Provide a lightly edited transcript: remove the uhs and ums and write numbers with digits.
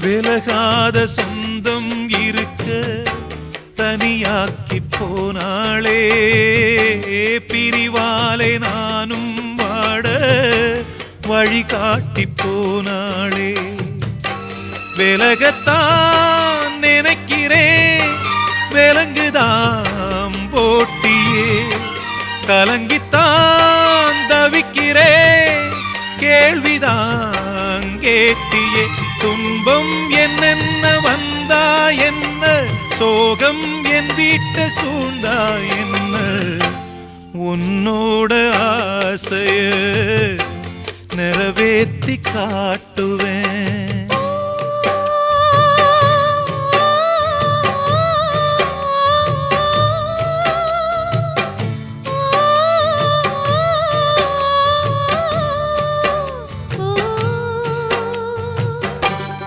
விலகாத சொந்தம் இருக்க தனியாக்கி போனாளே, பிரிவாலே நானும் வாட வழிகாட்டி போனாளே. விலகத்தான் நினைக்கிறேன், விலங்குதான் போட்டியே, கலங்கித்தான் தவிக்கிறேன், கேள்விதான் கேட்டியே. துன்பம் என்னென்ன வந்தா என்ன, சோகம் என் வீட்டை சூழ்ந்தா என்ன, உன்னோட ஆசைய நிறைவேத்தி காட்டுவேன்.